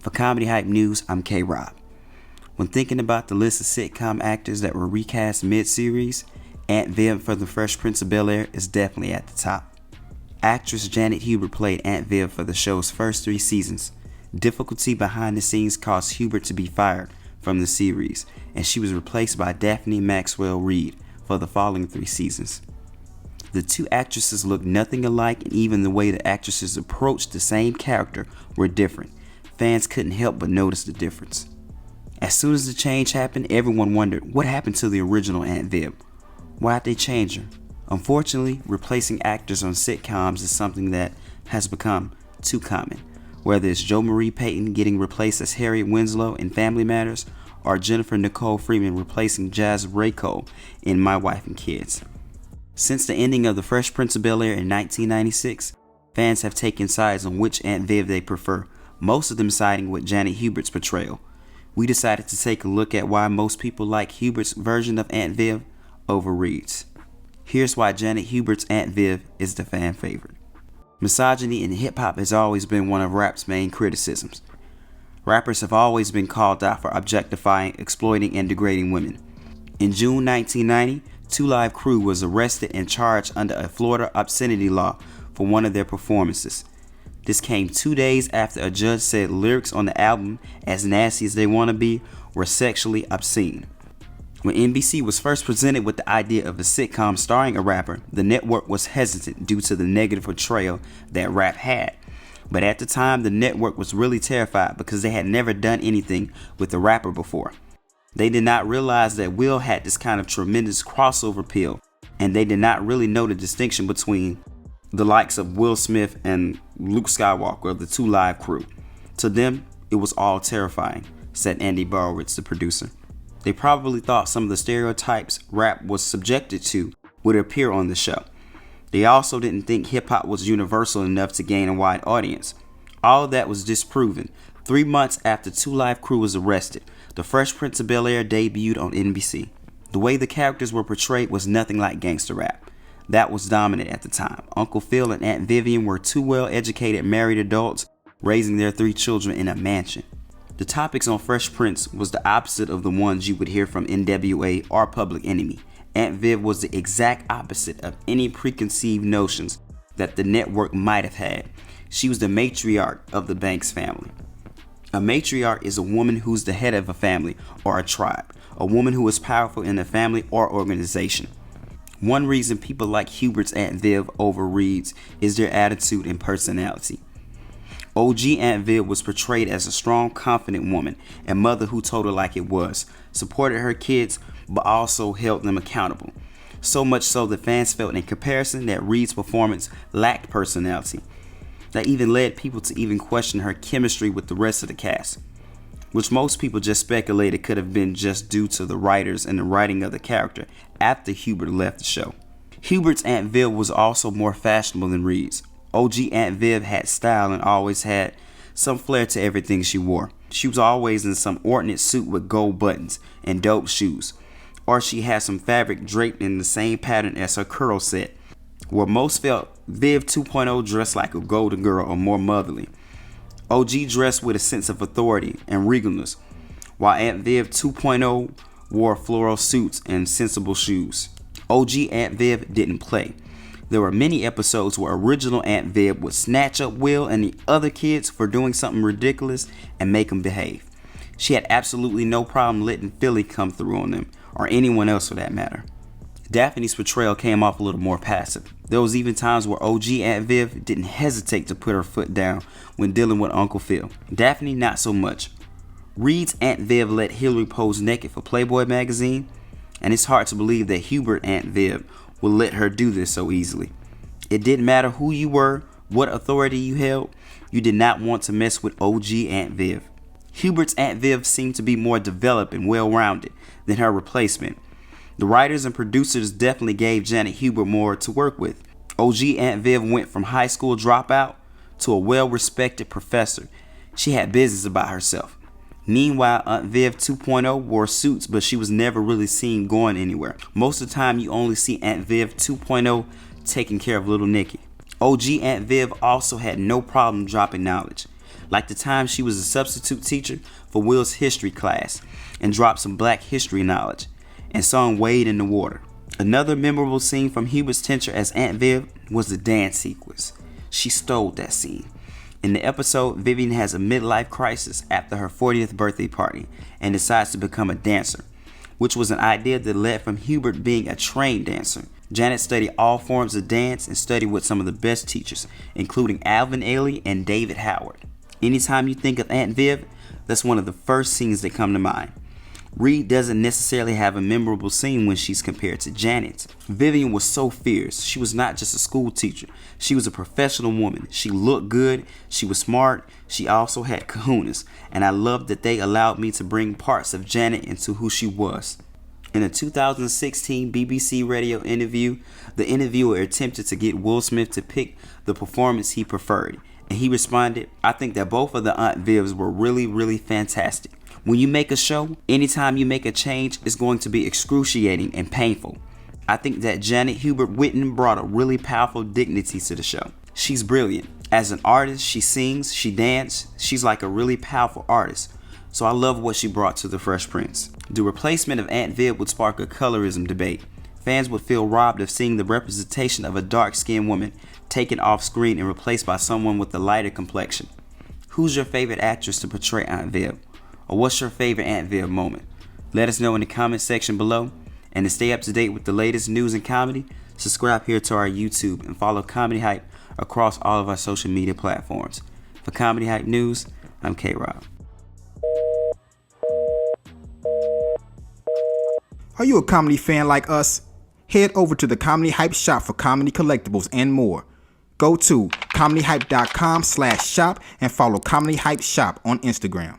For Comedy Hype News, I'm K-Rob. When thinking about the list of sitcom actors that were recast mid-series, Aunt Viv for The Fresh Prince of Bel-Air is definitely at the top. Actress Janet Hubert played Aunt Viv for the show's first 3 seasons. Difficulty behind the scenes caused Hubert to be fired from the series, and she was replaced by Daphne Maxwell Reid for the following 3 seasons. The 2 actresses looked nothing alike, and even the way the actresses approached the same character were different. Fans couldn't help but notice the difference. As soon as the change happened, everyone wondered what happened to the original Aunt Viv. Why'd they change her? Unfortunately, replacing actors on sitcoms is something that has become too common. Whether it's Jo Marie Payton getting replaced as Harriet Winslow in Family Matters, or Jennifer Nicole Freeman replacing Jazz Raycole in My Wife and Kids. Since the ending of The Fresh Prince of Bel-Air in 1996, fans have taken sides on which Aunt Viv they prefer, most of them siding with Janet Hubert's portrayal. We decided to take a look at why most people like Hubert's version of Aunt Viv over Reid's. Here's why Janet Hubert's Aunt Viv is the fan favorite. Misogyny in hip-hop has always been one of rap's main criticisms. Rappers have always been called out for objectifying, exploiting, and degrading women. In June 1990, 2 Live Crew was arrested and charged under a Florida obscenity law for one of their performances. This came 2 days after a judge said lyrics on the album, As Nasty as They Wanna Be, were sexually obscene. When NBC was first presented with the idea of a sitcom starring a rapper, the network was hesitant due to the negative portrayal that rap had. But at the time, the network was really terrified because they had never done anything with a rapper before. They did not realize that Will had this kind of tremendous crossover appeal, and they did not really know the distinction between the likes of Will Smith and Luke Skywalker of the 2 Live Crew. To them, it was all terrifying, said Andy Borowitz, the producer. They probably thought some of the stereotypes rap was subjected to would appear on the show. They also didn't think hip-hop was universal enough to gain a wide audience. All of that was disproven. 3 months after 2 Live Crew was arrested, The Fresh Prince of Bel-Air debuted on NBC. The way the characters were portrayed was nothing like gangster rap. That was dominant at the time. Uncle Phil and Aunt Vivian were 2 well-educated married adults raising their 3 children in a mansion. The topics on Fresh Prince was the opposite of the ones you would hear from NWA or Public Enemy. Aunt Viv was the exact opposite of any preconceived notions that the network might have had. She was the matriarch of the Banks family. A matriarch is a woman who's the head of a family or a tribe, a woman who is powerful in a family or organization. One reason people like Hubert's Aunt Viv over Reid's is their attitude and personality. OG Aunt Viv was portrayed as a strong, confident woman and mother who told her like it was, supported her kids, but also held them accountable. So much so that fans felt in comparison that Reid's performance lacked personality. That even led people to even question her chemistry with the rest of the cast, which most people just speculated could have been just due to the writers and the writing of the character after Hubert left the show. Hubert's Aunt Viv was also more fashionable than Reid's. OG Aunt Viv had style and always had some flair to everything she wore. She was always in some ordnance suit with gold buttons and dope shoes, or she had some fabric draped in the same pattern as her curl set. Where most felt Viv 2.0 dressed like a golden girl or more motherly. OG dressed with a sense of authority and regalness, while Aunt Viv 2.0 wore floral suits and sensible shoes. OG Aunt Viv didn't play. There were many episodes where original Aunt Viv would snatch up Will and the other kids for doing something ridiculous and make them behave. She had absolutely no problem letting Philly come through on them, or anyone else for that matter. Daphne's portrayal came off a little more passive. There was even times where OG Aunt Viv didn't hesitate to put her foot down when dealing with Uncle Phil. Daphne not so much. Reid's Aunt Viv let Hillary pose naked for Playboy magazine, and it's hard to believe that Hubert Aunt Viv would let her do this so easily. It didn't matter who you were, what authority you held, you did not want to mess with OG Aunt Viv. Hubert's Aunt Viv seemed to be more developed and well-rounded than her replacement. The writers and producers definitely gave Janet Hubert more to work with. OG Aunt Viv went from high school dropout to a well-respected professor. She had business about herself. Meanwhile, Aunt Viv 2.0 wore suits, but she was never really seen going anywhere. Most of the time, you only see Aunt Viv 2.0 taking care of little Nicky. OG Aunt Viv also had no problem dropping knowledge. like the time she was a substitute teacher for Will's history class and dropped some black history knowledge, and saw him wade in the water. Another memorable scene from Hubert's tenure as Aunt Viv was the dance sequence. She stole that scene. In the episode, Vivian has a midlife crisis after her 40th birthday party and decides to become a dancer, which was an idea that led from Hubert being a trained dancer. Janet studied all forms of dance and studied with some of the best teachers, including Alvin Ailey and David Howard. Anytime you think of Aunt Viv, that's one of the first scenes that come to mind. Reed doesn't necessarily have a memorable scene when she's compared to Janet. Vivian was so fierce. She was not just a school teacher. She was a professional woman. She looked good. She was smart. She also had kahunas. And I loved that they allowed me to bring parts of Janet into who she was. In a 2016 BBC radio interview, the interviewer attempted to get Will Smith to pick the performance he preferred. And he responded, "I think that both of the Aunt Vivs were really, really fantastic. When you make a show, anytime you make a change, it's going to be excruciating and painful. I think that Janet Hubert Whitten brought a really powerful dignity to the show. She's brilliant. As an artist, she sings, she dances. She's like a really powerful artist. So I love what she brought to The Fresh Prince." The replacement of Aunt Viv would spark a colorism debate. Fans would feel robbed of seeing the representation of a dark-skinned woman taken off screen and replaced by someone with a lighter complexion. Who's your favorite actress to portray Aunt Viv? Or what's your favorite Aunt Viv moment? Let us know in the comment section below. And to stay up to date with the latest news and comedy, subscribe here to our YouTube and follow Comedy Hype across all of our social media platforms. For Comedy Hype News, I'm K-Rob. Are you a comedy fan like us? Head over to the Comedy Hype shop for comedy collectibles and more. Go to comedyhype.com/shop and follow Comedy Hype Shop on Instagram.